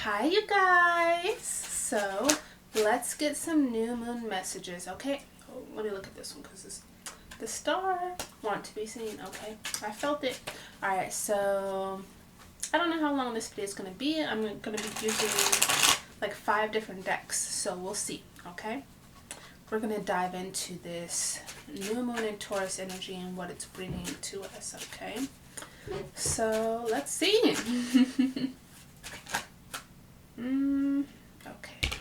Hi you guys! So let's get some new moon messages, okay? Oh, let me look at this one because the star want to be seen, okay? I felt it. Alright, so I don't know how long this video is going to be. I'm going to be using like 5 different decks, so we'll see, okay? We're going to dive into this new moon and Taurus energy and what it's bringing to us, okay? So let's see. Okay.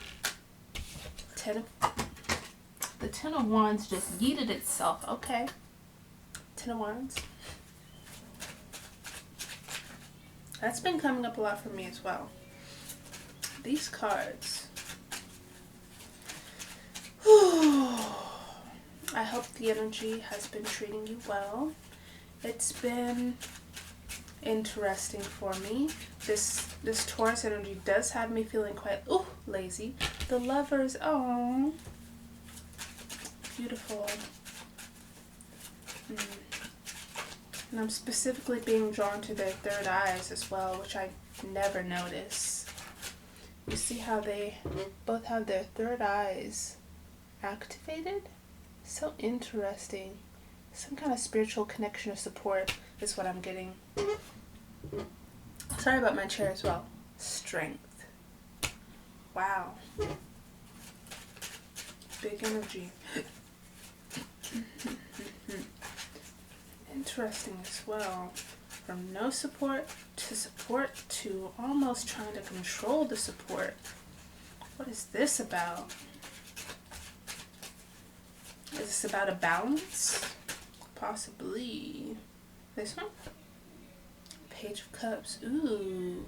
The Ten of Wands just yeeted itself. Okay. Ten of Wands. That's been coming up a lot for me as well. These cards. I hope the energy has been treating you well. It's been interesting for me. This Taurus energy does have me feeling quite lazy. The Lovers, oh, beautiful. And I'm specifically being drawn to their third eyes as well, which I never notice. You see how they both have their third eyes activated? So interesting. Some kind of spiritual connection or support is what I'm getting. Sorry about my chair as well. Strength. Wow. Big energy. Interesting as well. From no support to almost trying to control the support. What is this about? Is this about a balance? Possibly. This one? Page of Cups. Ooh.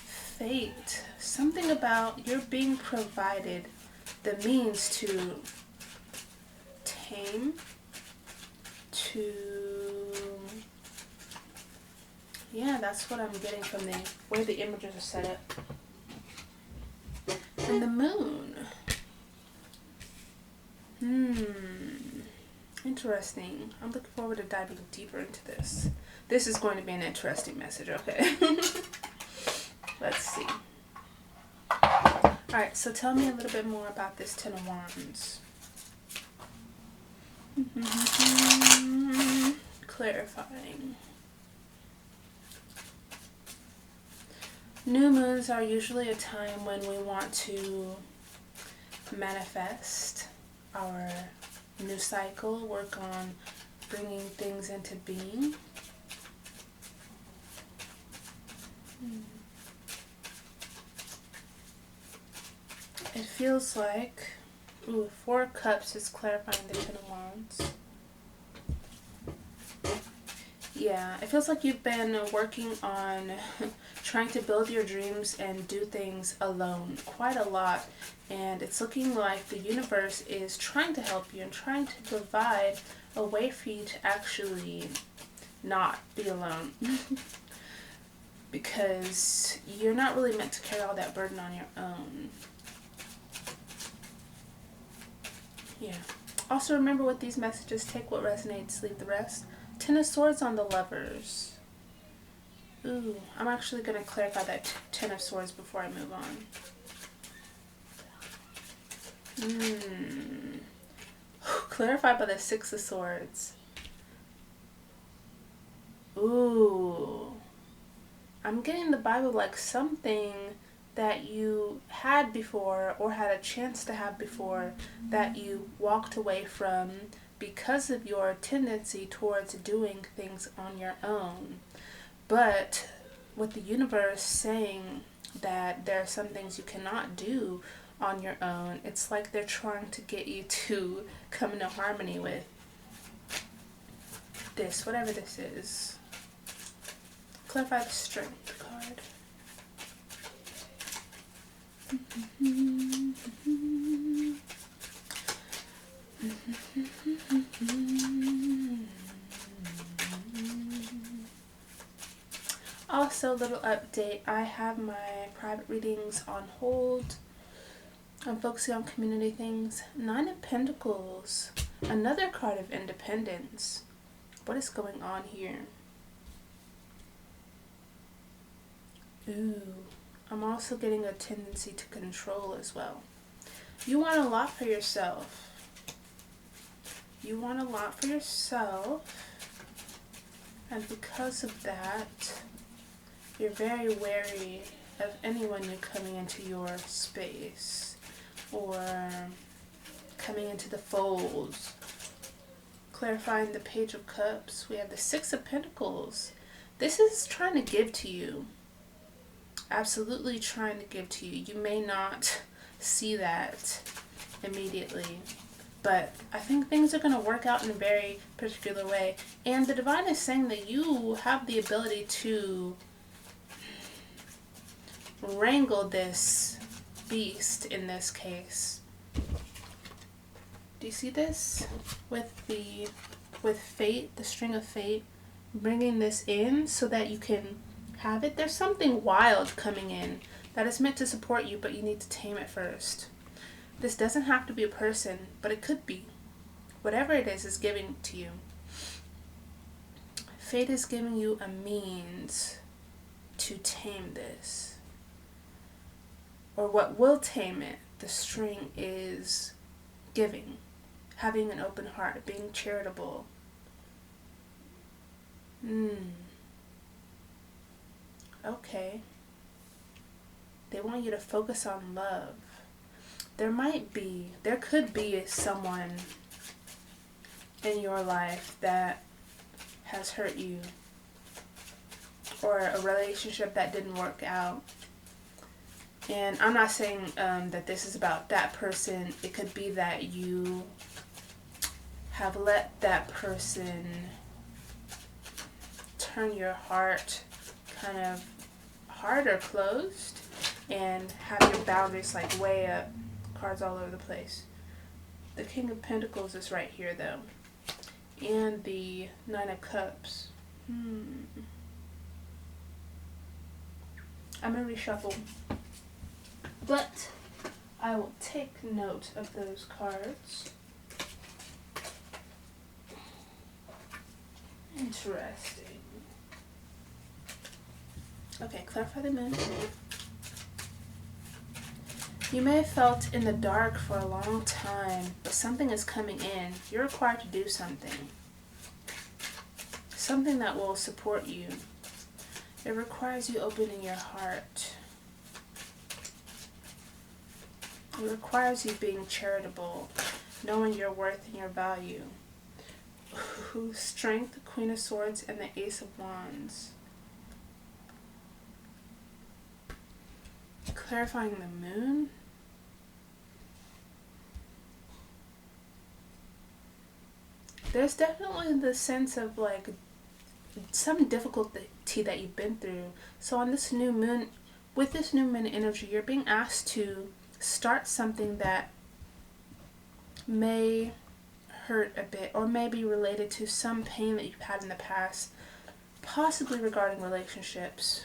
Fate. Something about you're being provided the means to tame, yeah, that's what I'm getting from the way the images are set up. And the moon. Interesting. I'm looking forward to diving deeper into this. This is going to be an interesting message, okay? Let's see. Alright, so tell me a little bit more about this Ten of Wands. Clarifying. New moons are usually a time when we want to manifest our new cycle, work on bringing things into being. It feels like, 4 Cups is clarifying the Ten of Wands. Yeah, it feels like you've been working on trying to build your dreams and do things alone quite a lot. And it's looking like the universe is trying to help you and trying to provide a way for you to actually not be alone. Because you're not really meant to carry all that burden on your own. Yeah. Also remember with these messages, take what resonates, leave the rest. 10 of Swords on the Lovers. Ooh, I'm actually going to clarify that 10 of Swords before I move on. Clarified by the 6 of Swords. Ooh. I'm getting the vibe of like something that you had before or had a chance to have before that you walked away from because of your tendency towards doing things on your own. But with the universe saying that there are some things you cannot do on your own, it's like they're trying to get you to come into harmony with this, whatever this is. Clarify the Strength card. Also, little update, I have my private readings on hold. I'm focusing on community things. 9 of Pentacles, another card of independence. What is going on here? Ooh, I'm also getting a tendency to control as well. You want a lot for yourself. You want a lot for yourself. And because of that, you're very wary of anyone you're coming into your space or coming into the folds. Clarifying the Page of Cups, we have the Six of Pentacles. This is trying to give to you. Absolutely trying to give to you. You may not see that immediately, but I think things are going to work out in a very particular way. And the Divine is saying that you have the ability to wrangle this beast in this case. Do you see this? With fate, the string of fate, bringing this in so that you can have it. There's something wild coming in that is meant to support you, but you need to tame it first. This doesn't have to be a person, but it could be. Whatever it is giving to you. Fate is giving you a means to tame this. Or what will tame it, the string, is giving. Having an open heart, being charitable. Okay. They want you to focus on love. There could be someone in your life that has hurt you, or a relationship that didn't work out. And I'm not saying that this is about that person. It could be that you have let that person turn your heart kind of hard or closed and have your boundaries like way up. Cards all over the place. The King of Pentacles is right here though. And the Nine of Cups. I'm going to reshuffle. But I will take note of those cards. Interesting. Okay, clarify the moon. You may have felt in the dark for a long time, but something is coming in. You're required to do something. Something that will support you. It requires you opening your heart. It requires you being charitable, knowing your worth and your value. Strength, the Queen of Swords, and the Ace of Wands. Clarifying the moon. There's definitely the sense of like some difficulty that you've been through. So on this new moon, with this new moon energy, you're being asked to start something that may hurt a bit or may be related to some pain that you've had in the past, possibly regarding relationships.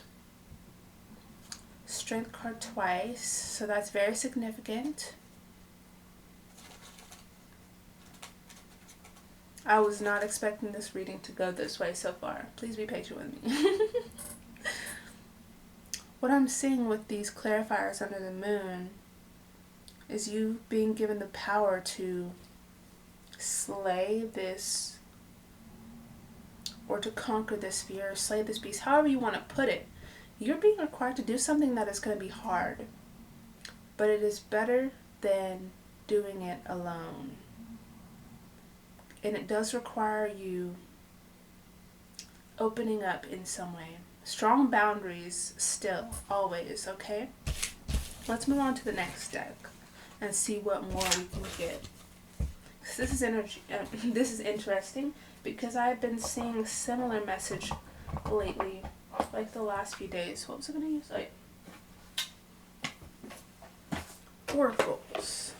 Strength card twice, so that's very significant. I was not expecting this reading to go this way so far. Please be patient with me. What I'm seeing with these clarifiers under the moon is you being given the power to slay this, or to conquer this fear, slay this beast, however you want to put it. You're being required to do something that is going to be hard, but it is better than doing it alone. And it does require you opening up in some way. Strong boundaries still, always, okay? Let's move on to the next deck and see what more we can get. This is this is interesting because I've been seeing a similar message lately, like the last few days. What was I going to use? Oracles.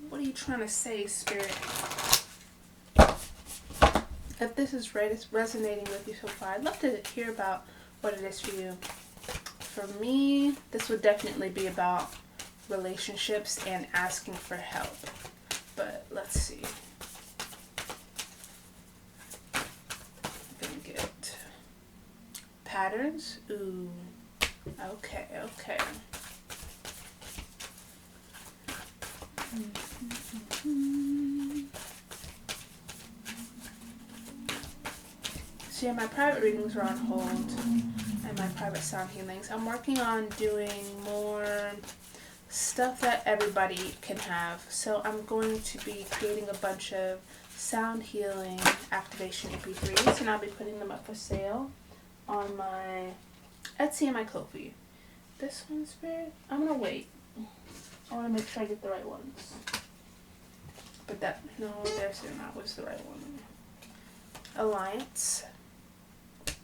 What are you trying to say, Spirit? If this is resonating with you so far, I'd love to hear about what it is for you. For me, this would definitely be about relationships and asking for help. But let's see. I'm gonna get patterns. Ooh. Okay, okay. So yeah, my private readings are on hold, and my private sound healings. I'm working on doing more stuff that everybody can have. So I'm going to be creating a bunch of sound healing activation MP3s, and I'll be putting them up for sale on my Etsy and my Ko-fi. This one's Spirit. I'm gonna wait. I want to make sure I get the right ones. But that, no, there's not was the right one. Alliance.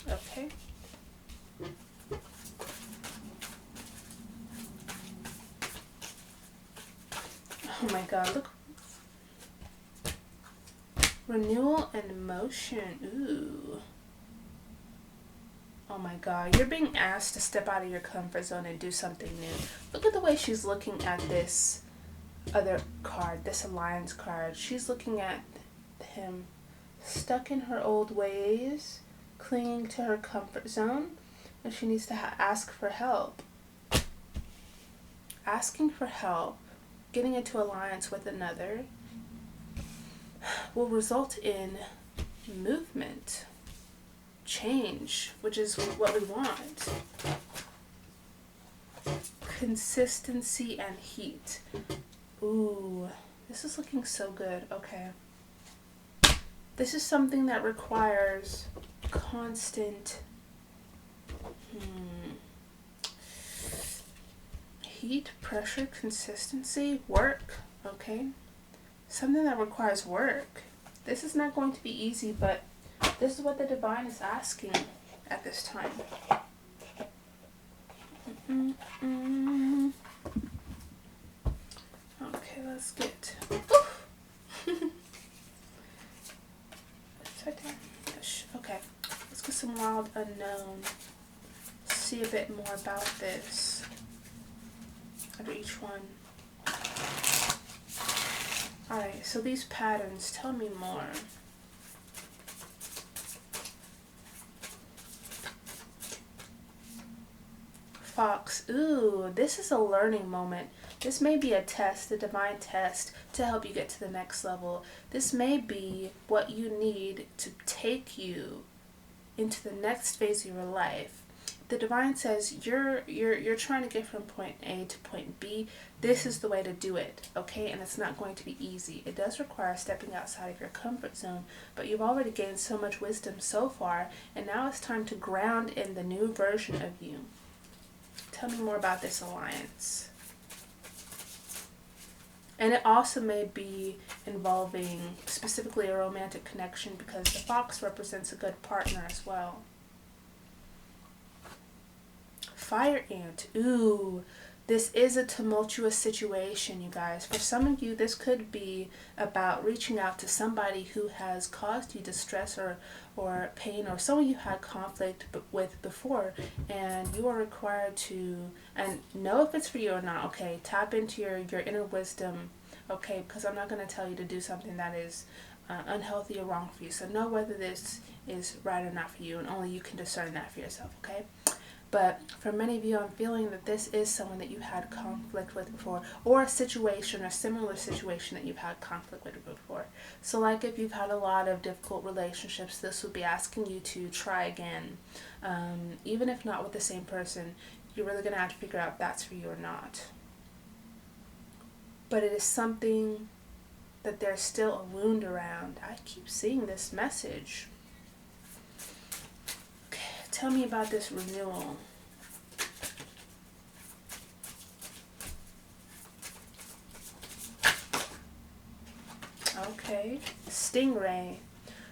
Okay. Oh my god, look. Renewal and motion. Ooh. Oh my god, you're being asked to step out of your comfort zone and do something new. Look at the way she's looking at this other card, this alliance card. She's looking at him stuck in her old ways, clinging to her comfort zone, and she needs to ask for help. Asking for help, getting into alliance with another, will result in movement, change, which is what we want. Consistency and heat. Ooh, this is looking so good. Okay. This is something that requires constant heat, pressure, consistency, work. Okay. Something that requires work. This is not going to be easy, but this is what the divine is asking at this time. Okay, let's get. Okay, let's get some wild unknown. See a bit more about this under each one. Alright, so these patterns, tell me more. Fox, ooh, this is a learning moment. This may be a test, a divine test, to help you get to the next level. This may be what you need to take you into the next phase of your life. The divine says you're trying to get from point A to point B. This is the way to do it, okay? And it's not going to be easy. It does require stepping outside of your comfort zone, but you've already gained so much wisdom so far, and now it's time to ground in the new version of you. Tell me more about this alliance. And it also may be involving specifically a romantic connection, because the fox represents a good partner as well. Fire ant. Ooh, this is a tumultuous situation, you guys. For some of you, this could be about reaching out to somebody who has caused you distress or pain, or someone you had conflict with before, and you are required to, and know if it's for you or not, okay? Tap into your inner wisdom, okay? Because I'm not going to tell you to do something that is unhealthy or wrong for you. So know whether this is right or not for you, and only you can discern that for yourself, okay? But for many of you, I'm feeling that this is someone that you had conflict with before, or a situation, a similar situation that you've had conflict with before. So like if you've had a lot of difficult relationships, this would be asking you to try again. Even if not with the same person, you're really going to have to figure out if that's for you or not. But it is something that there's still a wound around. I keep seeing this message. Tell me about this renewal. Okay. Stingray.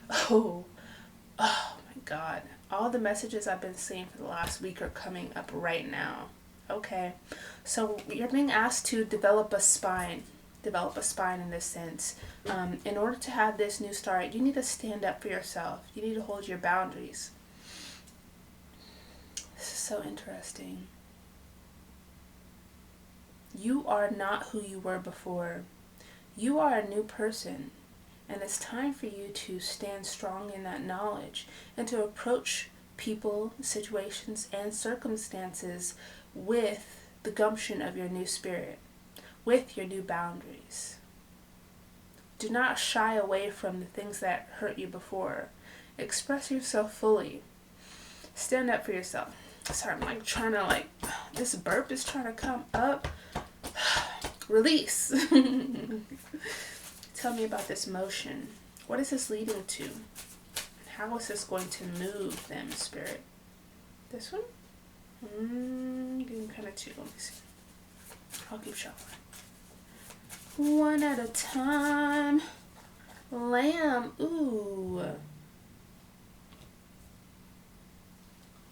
Oh my god. All the messages I've been seeing for the last week are coming up right now. Okay. So you're being asked to develop a spine. Develop a spine in this sense. In order to have this new start, you need to stand up for yourself. You need to hold your boundaries. This is so interesting. You are not who you were before. You are a new person. And it's time for you to stand strong in that knowledge and to approach people, situations, and circumstances with the gumption of your new spirit, with your new boundaries. Do not shy away from the things that hurt you before. Express yourself fully. Stand up for yourself. Sorry, I'm like trying to this burp is trying to come up. Release. Tell me about this motion. What is this leading to? How is this going to move them, Spirit? This one? Getting kind of two. Let me see. I'll keep shuffling. One at a time. Lamb. Ooh.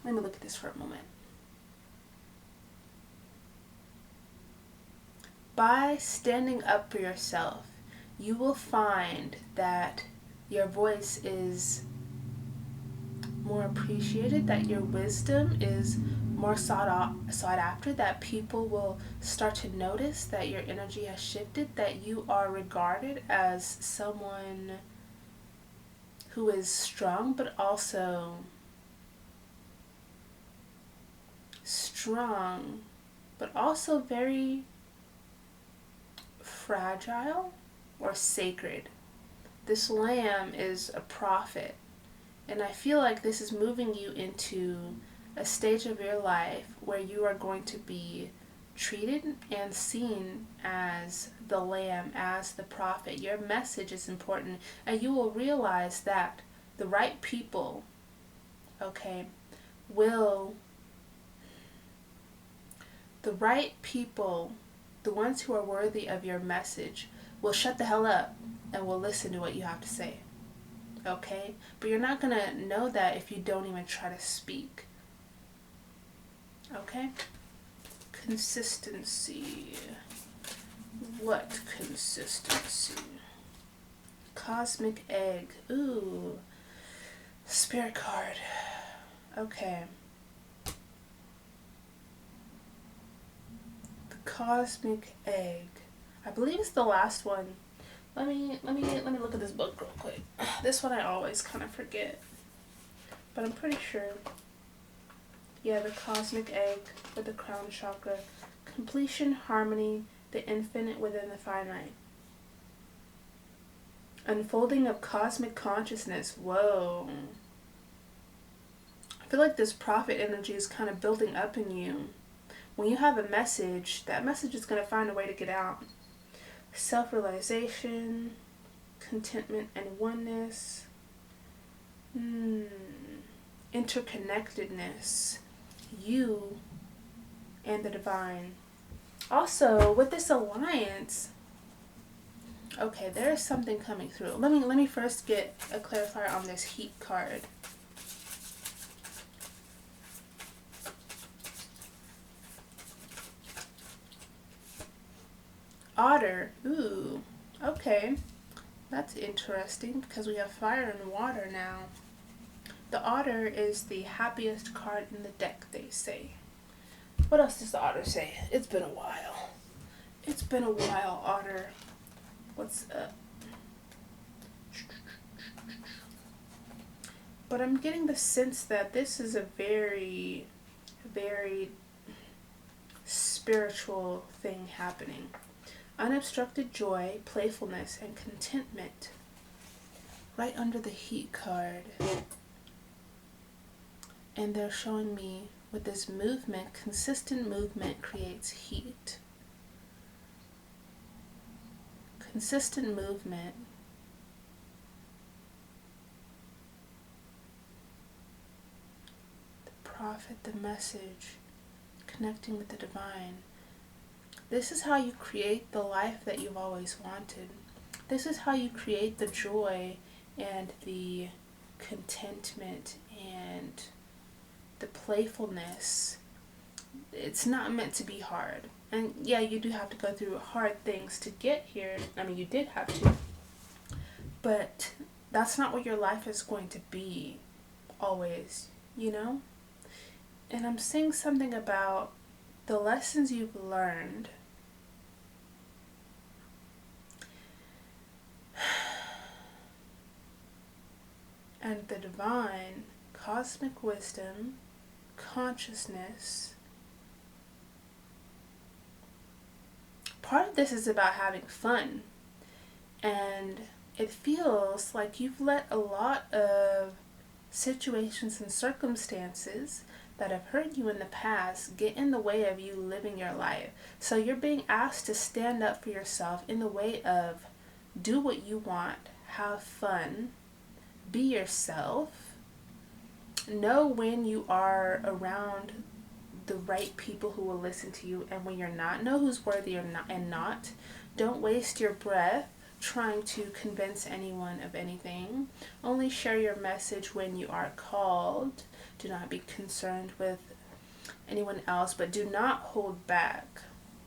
Let me look at this for a moment. By standing up for yourself, you will find that your voice is more appreciated, that your wisdom is more sought after, that people will start to notice that your energy has shifted, that you are regarded as someone who is strong, but also very fragile or sacred. This lamb is a prophet, and I feel like this is moving you into a stage of your life where you are going to be treated and seen as the lamb, as the prophet. Your message is important, and you will realize that the right people, the ones who are worthy of your message, will shut the hell up and will listen to what you have to say. Okay? But you're not going to know that if you don't even try to speak. Okay? Consistency. What consistency? Cosmic egg. Ooh. Spirit card. Okay. The cosmic egg. I believe it's the last one. Let me look at this book real quick. This one I always kind of forget, but I'm pretty sure. Yeah, the cosmic egg with the crown chakra. Completion, harmony, the infinite within the finite. Unfolding of cosmic consciousness. Whoa. I feel like this prophet energy is kind of building up in you. When you have a message, that message is going to find a way to get out. Self-realization, contentment and oneness, interconnectedness, you and the divine. Also, with this alliance, there is something coming through. Let me first get a clarifier on this heat card. Otter. Ooh, okay. That's interesting because we have fire and water now. The otter is the happiest card in the deck, they say. What else does the otter say? It's been a while. It's been a while, otter. What's up? But I'm getting the sense that this is a very, very spiritual thing happening. Unobstructed joy, playfulness, and contentment. Right under the heat card. And they're showing me with this movement, consistent movement creates heat. Consistent movement. The prophet, the message, connecting with the divine. This is how you create the life that you've always wanted. This is how you create the joy and the contentment and the playfulness. It's not meant to be hard. And yeah, you do have to go through hard things to get here. I mean, you did have to. But that's not what your life is going to be always, you know? And I'm saying something about the lessons you've learned with the divine, cosmic wisdom, consciousness. Part of this is about having fun, and it feels like you've let a lot of situations and circumstances that have hurt you in the past get in the way of you living your life. So you're being asked to stand up for yourself in the way of do what you want, have fun, be yourself, know when you are around the right people who will listen to you and when you're not. Know who's worthy or not and not. Don't waste your breath trying to convince anyone of anything. Only share your message when you are called. Do not be concerned with anyone else, but do not hold back.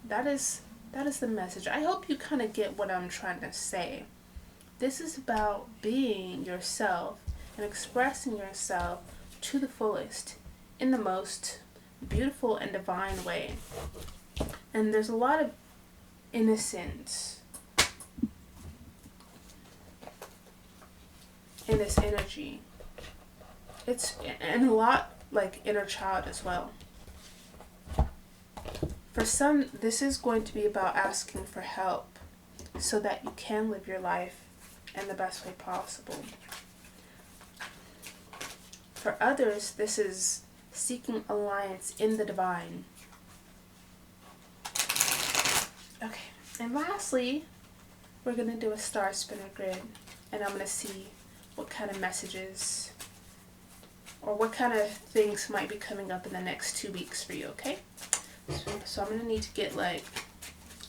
That is the message. I hope you kind of get what I'm trying to say. This is about being yourself and expressing yourself to the fullest in the most beautiful and divine way. And there's a lot of innocence in this energy. And a lot like inner child as well. For some, this is going to be about asking for help so that you can live your life in the best way possible. For others, this is seeking alliance in the divine. Okay, and lastly, we're going to do a star spinner grid, and I'm going to see what kind of messages or what kind of things might be coming up in the next 2 weeks for you, okay? So I'm going to need to get like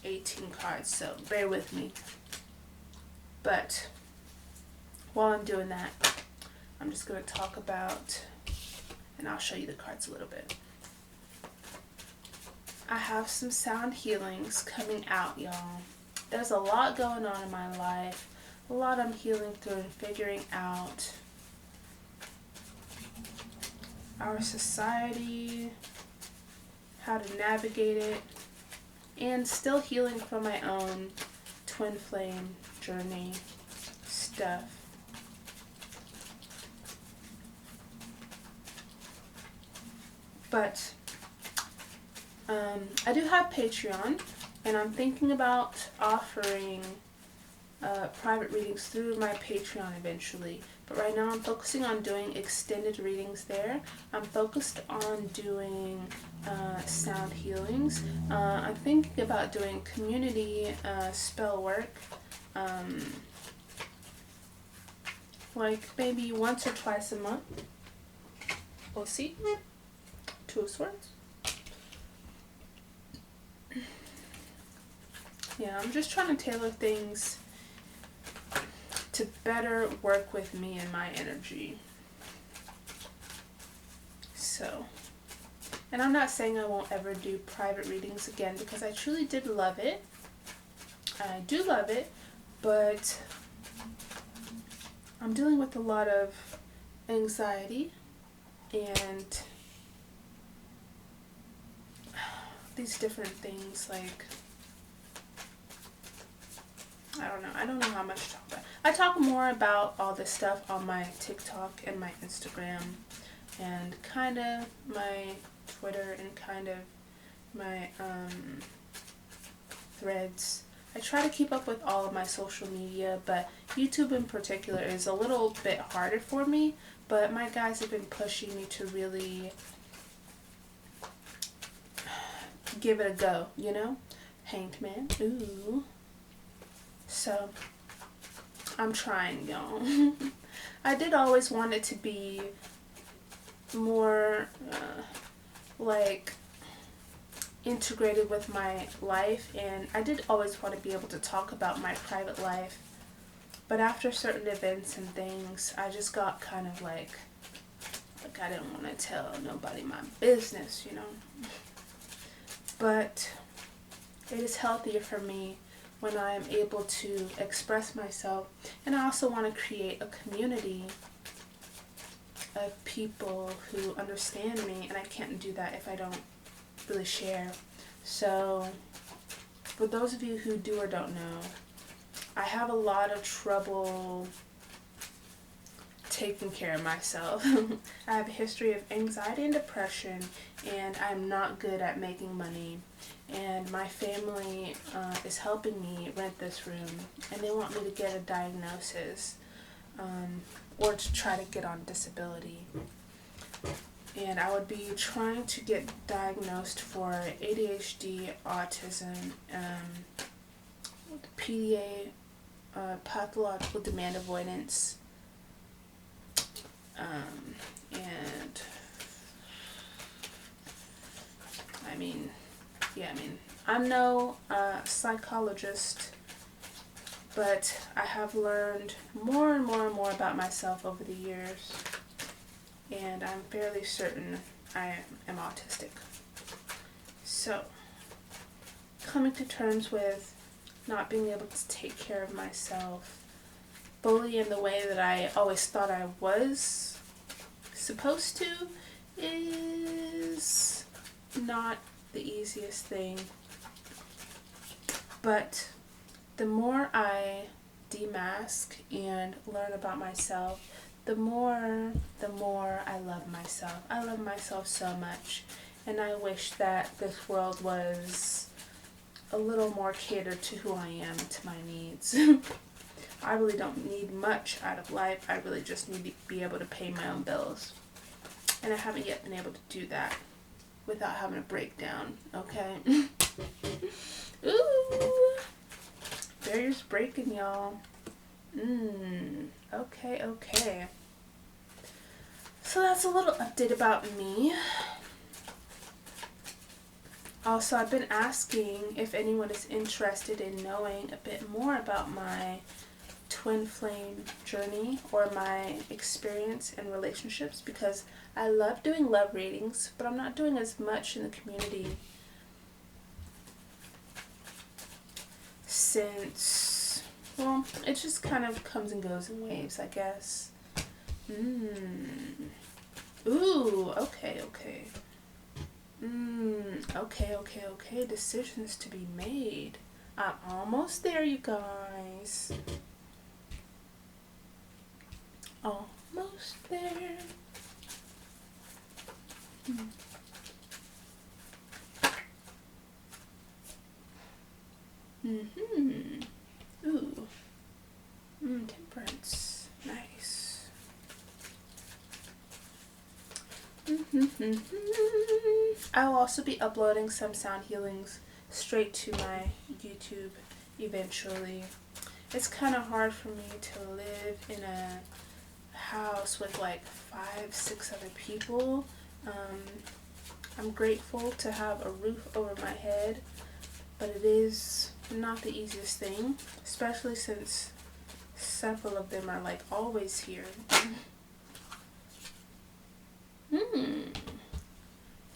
18 cards, so bear with me. But while I'm doing that, I'm just going to talk about, and I'll show you the cards a little bit. I have some sound healings coming out, y'all. There's a lot going on in my life. A lot I'm healing through and figuring out. Our society, how to navigate it, and still healing from my own twin flame journey stuff. But I do have Patreon, and I'm thinking about offering private readings through my Patreon eventually. But right now I'm focusing on doing extended readings there. I'm focused on doing sound healings. I'm thinking about doing community spell work. Like maybe once or twice a month. We'll see. 2 of Swords. Yeah, I'm just trying to tailor things to better work with me and my energy. So, and I'm not saying I won't ever do private readings again, because I truly did love it. I do love it, but I'm dealing with a lot of anxiety and these different things, like I don't know how much to talk about. I talk more about all this stuff on my TikTok and my Instagram and kind of my Twitter and kind of my threads. I try to keep up with all of my social media, but YouTube in particular is a little bit harder for me, but my guys have been pushing me to really give it a go, you know? Hanged Man. Ooh. So, I'm trying, y'all. I did always want it to be more, like, integrated with my life, and I did always want to be able to talk about my private life, but after certain events and things, I just got kind of like I didn't want to tell nobody my business, you know? But it is healthier for me when I am able to express myself. And I also want to create a community of people who understand me, and I can't do that if I don't really share. So for those of you who do or don't know, I have a lot of trouble taking care of myself. I have a history of anxiety and depression, and I'm not good at making money. And my family is helping me rent this room, and they want me to get a diagnosis or to try to get on disability. And I would be trying to get diagnosed for ADHD, autism, PDA, pathological demand avoidance, and I'm no psychologist, but I have learned more and more and more about myself over the years, and I'm fairly certain I am autistic. So, coming to terms with not being able to take care of myself fully in the way that I always thought I was supposed to is not the easiest thing. But the more I demask and learn about myself, the more I love myself. I love myself so much, and I wish that this world was a little more catered to who I am and to my needs. I really don't need much out of life. I really just need to be able to pay my own bills. And I haven't yet been able to do that without having a breakdown, okay? Ooh! Barriers breaking, y'all. Okay. So that's a little update about me. Also, I've been asking if anyone is interested in knowing a bit more about my twin flame journey or my experience in relationships, because I love doing love readings, but I'm not doing as much in the community since, well, it just kind of comes and goes in waves, I guess. Ooh, okay. Okay. Decisions to be made. I'm almost there, you guys. Almost there. Ooh. Temperance. Nice. I'll also be uploading some sound healings straight to my YouTube eventually. It's kind of hard for me to live in a house with like 5-6 other people. I'm grateful to have a roof over my head, but it is not the easiest thing, especially since several of them are like always here.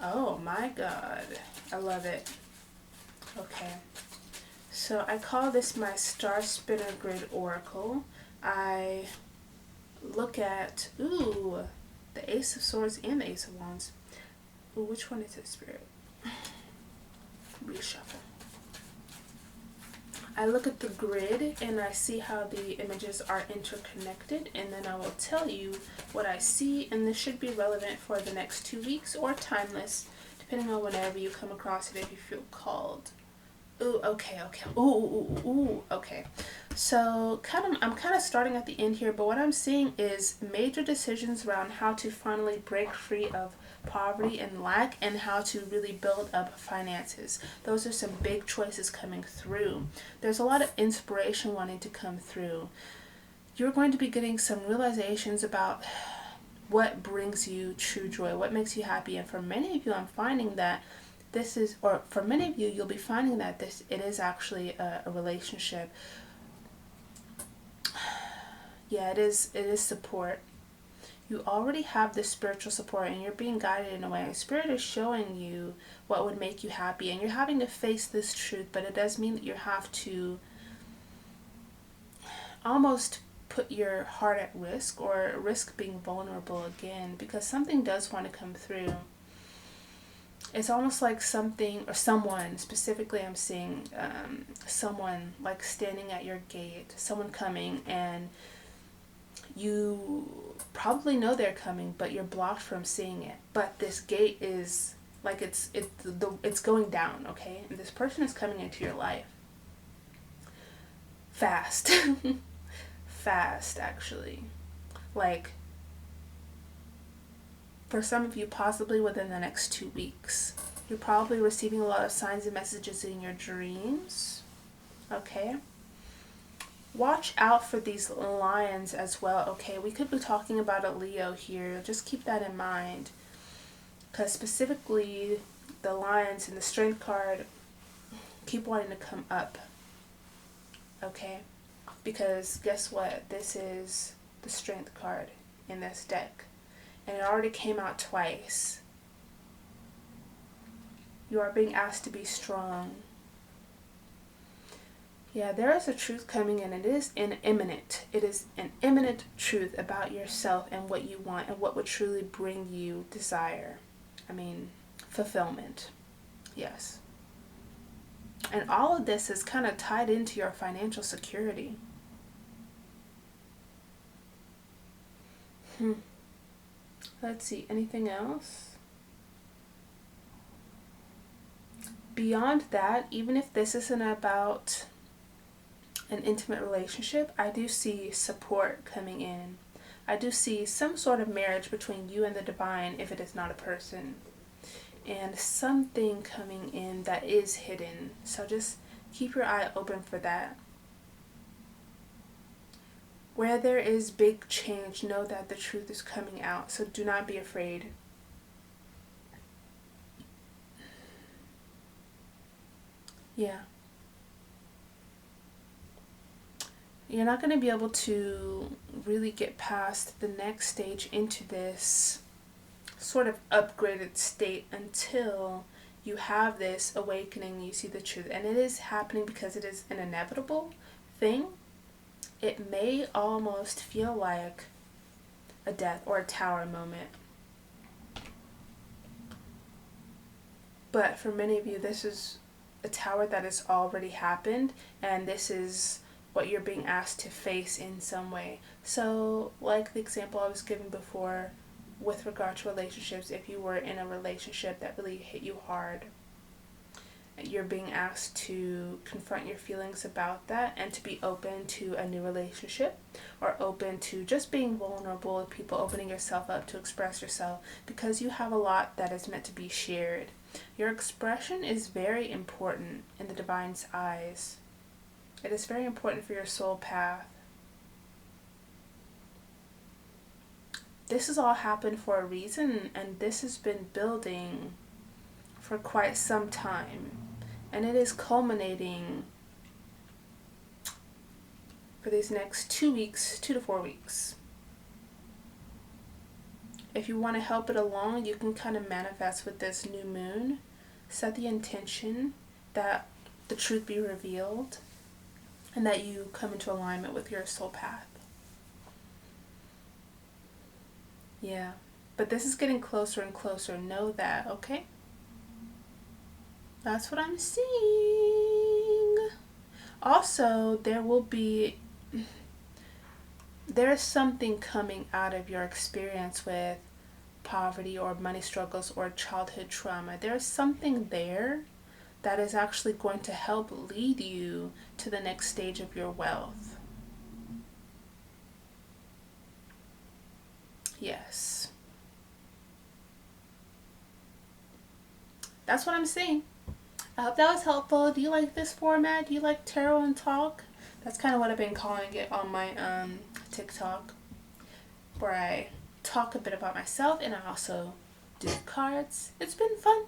Oh my god, I love it. Okay, so I call this my Star Spinner Grid Oracle. I look at, the Ace of Swords and the Ace of Wands. Ooh, which one is it, Spirit? Reshuffle. I look at the grid and I see how the images are interconnected, and then I will tell you what I see, and this should be relevant for the next 2 weeks or timeless, depending on whenever you come across it if you feel called. Ooh, okay. Okay. So I'm kind of starting at the end here, but what I'm seeing is major decisions around how to finally break free of poverty and lack, and how to really build up finances. Those are some big choices coming through. There's a lot of inspiration wanting to come through. You're going to be getting some realizations about what brings you true joy, what makes you happy. And for many of you, I'm finding that this is, or for many of you, you'll be finding that it is actually a relationship. Yeah, it is support. You already have this spiritual support, and you're being guided in a way. Spirit is showing you what would make you happy, and you're having to face this truth, but it does mean that you have to almost put your heart at risk, or risk being vulnerable again, because something does want to come through. It's almost like something or someone, specifically I'm seeing someone like standing at your gate, someone coming, and You probably know they're coming, but you're blocked from seeing it. But this gate is like it's going down, okay? And this person is coming into your life fast. Fast, actually. Like, for some of you, possibly within the next 2 weeks. You're probably receiving a lot of signs and messages in your dreams, okay? Watch out for these lions as well, okay? We could be talking about a Leo here. Just keep that in mind. Because specifically, the lions in the strength card keep wanting to come up, okay? Because guess what? This is the strength card in this deck. And it already came out twice. You are being asked to be strong. Yeah, there is a truth coming in. It is imminent. It is an imminent truth about yourself and what you want and what would truly bring you desire. I mean, fulfillment. Yes. And all of this is kind of tied into your financial security. Let's see, anything else? Beyond that, even if this isn't about an intimate relationship, I do see support coming in. I do see some sort of marriage between you and the divine if it is not a person. And something coming in that is hidden. So just keep your eye open for that. Where there is big change, know that the truth is coming out. So do not be afraid. Yeah. You're not going to be able to really get past the next stage into this sort of upgraded state until you have this awakening, you see the truth. And it is happening because it is an inevitable thing. It may almost feel like a death or a tower moment. But for many of you, this is a tower that has already happened, and this is what you're being asked to face in some way. So, like the example I was giving before with regard to relationships, if you were in a relationship that really hit you hard, you're being asked to confront your feelings about that and to be open to a new relationship, or open to just being vulnerable with people, opening yourself up to express yourself, because you have a lot that is meant to be shared. Your expression is very important in the divine's eyes. It is very important for your soul path. This has all happened for a reason, and this has been building for quite some time. And it is culminating for these next 2 weeks, 2 to 4 weeks. If you want to help it along, you can kind of manifest with this new moon. Set the intention that the truth be revealed and that you come into alignment with your soul path. Yeah, but this is getting closer and closer. Know that, okay? That's what I'm seeing. Also, there's something coming out of your experience with poverty or money struggles or childhood trauma. There's something there that is actually going to help lead you to the next stage of your wealth. Yes. That's what I'm seeing. I hope that was helpful. Do you like this format? Do you like tarot and talk? That's kind of what I've been calling it on my TikTok, where I talk a bit about myself and I also do cards. It's been fun.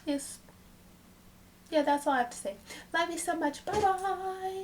Yes. Yeah, that's all I have to say. Love you so much. Bye-bye.